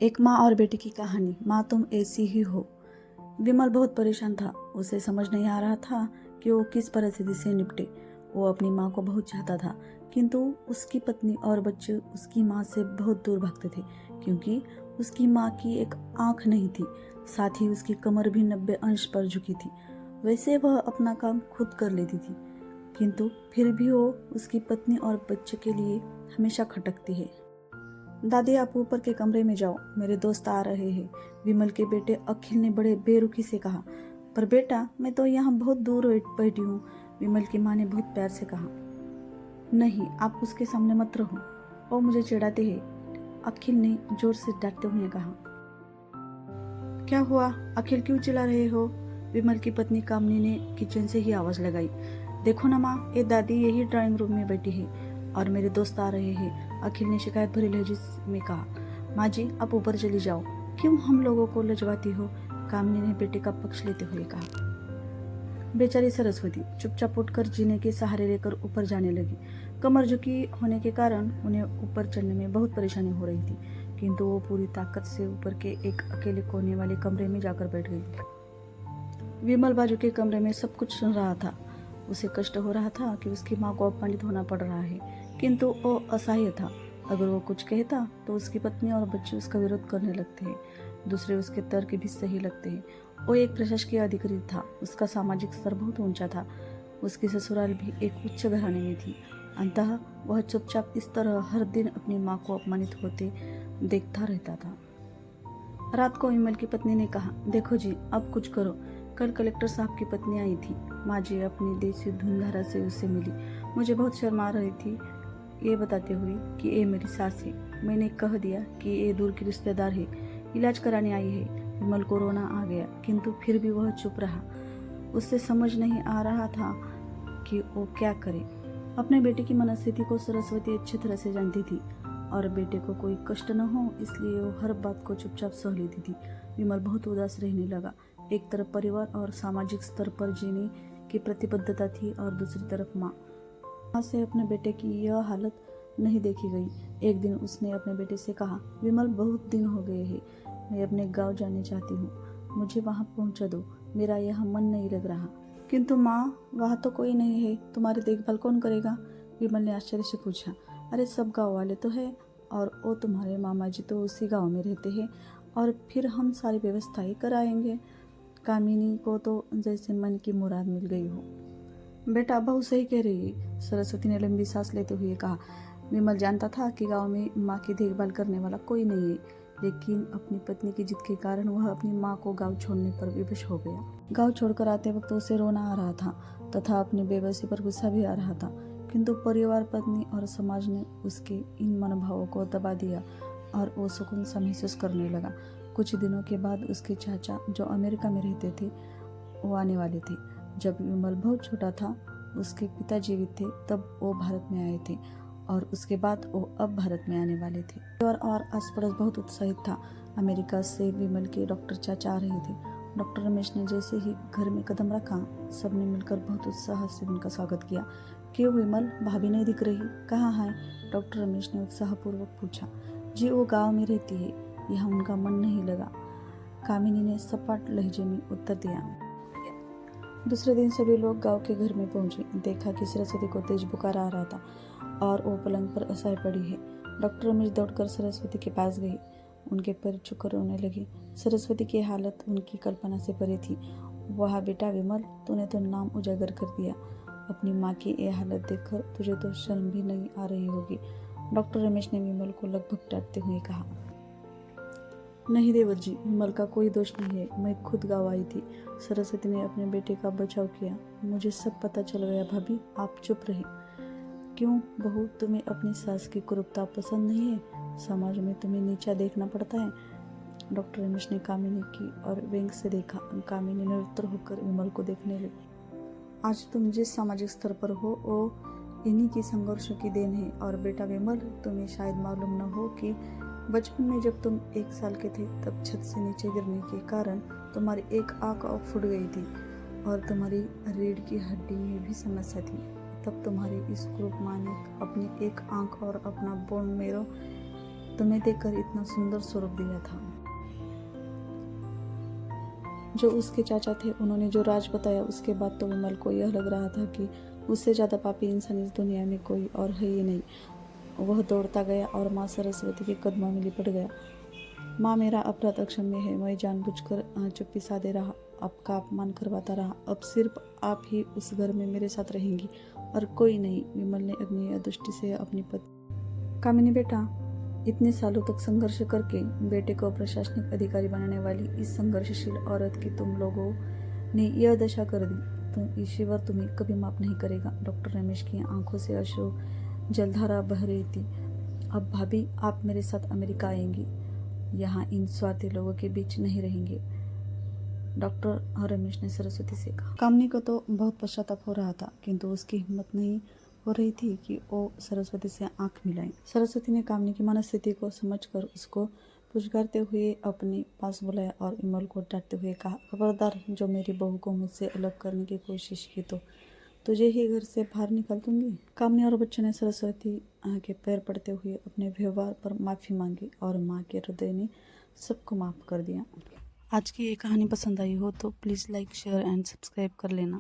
एक माँ और बेटे की कहानी। माँ तुम ऐसी ही हो। विमल बहुत परेशान था। उसे समझ नहीं आ रहा था कि वो किस परिस्थिति से निपटे। वो अपनी माँ को बहुत चाहता था, किंतु उसकी पत्नी और बच्चे उसकी माँ से बहुत दूर भागते थे, क्योंकि उसकी माँ की एक आंख नहीं थी, साथ ही उसकी कमर भी 90 अंश पर झुकी थी। वैसे वह अपना काम खुद कर लेती थी, किंतु फिर भी वो उसकी पत्नी और बच्चे के लिए हमेशा खटकती है। दादी, आप ऊपर के कमरे में जाओ, मेरे दोस्त आ रहे हैं, विमल के बेटे अखिल ने बड़े बेरुखी से कहा। पर बेटा, मैं तो यहाँ बहुत दूर बैठी हूँ, विमल की माँ ने बहुत प्यार से कहा। नहीं, आप उसके सामने मत रहो, वो मुझे चिढ़ाते हैं, अखिल ने जोर से डांटते हुए कहा। क्या हुआ अखिल, क्यों चिल्ला रहे हो? विमल की पत्नी कामनी ने किचन से ही आवाज लगाई। देखो ना माँ, ये दादी यही ड्राइंग रूम में बैठी है और मेरे दोस्त आ रहे हैं, अखिल ने शिकायत भरी लहजे में कहा। माँ जी, आप ऊपर चली जाओ, क्यों हम लोगों को लजवाती हो? कामनी ने बेटे का पक्ष लेते हुए कहा। बेचारी सरस्वती चुपचाप उठकर जीने के सहारे लेकर ऊपर जाने लगी। कमर झुकी होने के कारण उन्हें ऊपर चढ़ने में बहुत परेशानी हो रही थी, किंतु वो पूरी ताकत से ऊपर के एक अकेले कोने वाले कमरे में जाकर बैठ गई। विमल बाजू के कमरे में सब कुछ सुन रहा था। उसे कष्ट हो रहा था कि उसकी माँ को अपमानित होना पड़ रहा है, किंतु वो असहाय था। अगर वो कुछ कहता तो उसकी पत्नी और बच्चे उसका विरोध करने लगते हैं। दूसरे उसके तर्क भी सही लगते हैं। वो एक प्रशासकीय अधिकारी था, उसका सामाजिक स्तर बहुत ऊंचा था, उसकी ससुराल भी एक उच्च घराने में थी। अंततः वह चुपचाप इस तरह हर दिन अपनी माँ को अपमानित होते देखता रहता था। रात को विमल की पत्नी ने कहा, देखो जी, अब कुछ करो। कल कलेक्टर साहब की पत्नी आई थी, माँ जी अपनी देसी धुंधारा से उससे मिली, मुझे बहुत शर्म आ रही थी ये बताते हुए कि ये मेरी सास है। मैंने कह दिया कि ये दूर की रिश्तेदार है, इलाज कराने आई है। विमल को रोना आ गया, किंतु फिर भी वह चुप रहा। उससे समझ नहीं आ रहा था कि वो क्या करे। अपने बेटे की मनस्थिति को सरस्वती अच्छी तरह से जानती थी और बेटे को कोई कष्ट न हो इसलिए वो हर बात को चुपचाप सह लेती थी। विमल बहुत उदास रहने लगा। एक तरफ परिवार और सामाजिक स्तर पर जीने की प्रतिबद्धता थी और दूसरी तरफ माँ से अपने बेटे की यह हालत नहीं देखी गई। एक दिन उसने अपने बेटे से कहा, विमल, बहुत दिन हो गए हैं, मैं अपने गांव जाने चाहती हूँ, मुझे वहां पहुंचा दो, मेरा यहाँ मन नहीं लग रहा। किंतु माँ, वहाँ तो कोई नहीं है, तुम्हारी देखभाल कौन करेगा? विमल ने आश्चर्य से पूछा। अरे सब गाँव वाले तो है, और वो तुम्हारे मामा जी तो उसी गाँव में रहते हैं, और फिर हम सारी व्यवस्था ही कराएंगे। कामिनी को तो जैसे मन की मुराद मिल गई हो। बेटा, बहू सही कह रही है, सरस्वती ने लंबी सांस लेते हुए कहा। विमल जानता था कि गांव में माँ की देखभाल करने वाला कोई नहीं है, लेकिन अपनी पत्नी की जिद के कारण वह अपनी माँ को गांव छोड़ने पर विवश हो गया। गांव छोड़कर आते वक्त उसे रोना आ रहा था तथा अपनी बेबसी पर गुस्सा भी आ रहा था, किंतु परिवार, पत्नी और समाज ने उसके इन मनोभावों को दबा दिया और वो सुकून सा महसूस करने लगा। कुछ दिनों के बाद उसके चाचा, जो अमेरिका में रहते थे, वो आने वाले थे। जब विमल बहुत छोटा था, उसके पिता जीवित थे, तब वो भारत में आए थे और उसके बाद वो अब भारत में आने वाले थे। और आस पड़ोस बहुत उत्साहित था। अमेरिका से विमल के डॉक्टर चाचा आ रहे थे। डॉक्टर रमेश ने जैसे ही घर में कदम रखा, सबने मिलकर बहुत उत्साह से उनका स्वागत किया। क्यों विमल, भाभी नहीं दिख रही, कहाँ है? डॉक्टर रमेश ने उत्साहपूर्वक पूछा। जी, वो गाँव में रहती है, यहाँ उनका मन नहीं लगा, कामिनी ने सपाट लहजे में उत्तर दिया। दूसरे दिन सभी लोग गांव के घर में पहुंचे। देखा कि सरस्वती को तेज बुखार आ रहा था और वो पलंग पर असहाय पड़ी है। डॉक्टर रमेश दौड़कर सरस्वती के पास गए, उनके पैर छूकर रोने लगे। सरस्वती की हालत उनकी कल्पना से परे थी। वाह बेटा विमल, तूने तो नाम उजागर कर दिया। अपनी माँ की ये हालत देखकर तुझे तो शर्म भी नहीं आ रही होगी, डॉक्टर रमेश ने विमल को लगभग डांटते हुए कहा। नहीं देवर जी, विमल का कोई दोष नहीं है, मैं खुद गाँव आई थी। सरस्वती ने अपने बेटे का बचाव किया। मुझे सब पता चल गया भाभी, आप चुप रहे। क्यों बहू, तुम्हें अपनी सास की क्रूरता पसंद नहीं है? समाज में तुम्हें नीचा देखना पड़ता है? डॉक्टर रमेश ने कामिनी की और व्यंग से देखा। कामिनी निरुत्तर होकर विमल को देखने लगी। आज तुम जिस सामाजिक स्तर पर हो वो इन्हीं की संघर्षों की देन है। और बेटा विमल, तुम्हें शायद मालूम न हो कि बचपन में जब तुम 1 साल के थे, तब छत से नीचे गिरने के कारण तुम्हारी एक आंख फूट गई थी और तुम्हारी रीढ़ की हड्डी में भी समस्या थी। तब तुम्हारी इस क्रूर माँ ने अपनी एक आंख और अपना बोन मेरो तुम्हें देखकर इतना सुंदर स्वरूप दिया था। जो उसके चाचा थे उन्होंने जो राज बताया उसके बाद तो विमल को यह लग रहा था कि उससे ज़्यादा पापी इंसान इस दुनिया में कोई और है ही नहीं। वह दौड़ता गया और माँ सरस्वती के कदमों में लिपट गया। माँ, मेरा अपराध अक्षम्य है। मैं जानबूझकर चुप्पी साधे रहा, आपका अपमान करवाता रहा। अब सिर्फ आप ही उस घर में मेरे साथ रहेंगी और कोई नहीं। विमल ने अग्नि दृष्टि से अपनी पत्नी कामिनी, बेटा, इतने सालों तक संघर्ष करके बेटे को प्रशासनिक अधिकारी बनाने वाली इस संघर्षशील औरत की तुम लोगों ने यह दशा कर दी। तुम ईश्वर तुम्हें कभी माफ नहीं करेगा। डॉक्टर रमेश की आंखों से अश्रु जलधारा बह रही थी। अब भाभी, आप मेरे साथ अमेरिका आएंगी, यहाँ इन स्वार्थी लोगों के बीच नहीं रहेंगे, डॉक्टर रमेश ने सरस्वती से कहा। कामनी को तो बहुत पश्चाताप हो रहा था, किंतु उसकी हिम्मत नहीं हो रही थी कि वो सरस्वती से आंख मिलाए। सरस्वती ने कामनी की मनस्थिति को समझकर उसको पुचकारते हुए अपने पास बुलाया और विमल को डांटते हुए कहा, खबरदार, जो मेरी बहू को मुझसे अलग करने की कोशिश की तो तुझे ही घर से बाहर निकाल दूंगी। कामनी और बच्चों ने सरस्वती के पैर पड़ते हुए अपने व्यवहार पर माफ़ी मांगी और माँ के हृदय ने सबको माफ़ कर दिया। आज की ये कहानी पसंद आई हो तो please like, share and subscribe कर लेना।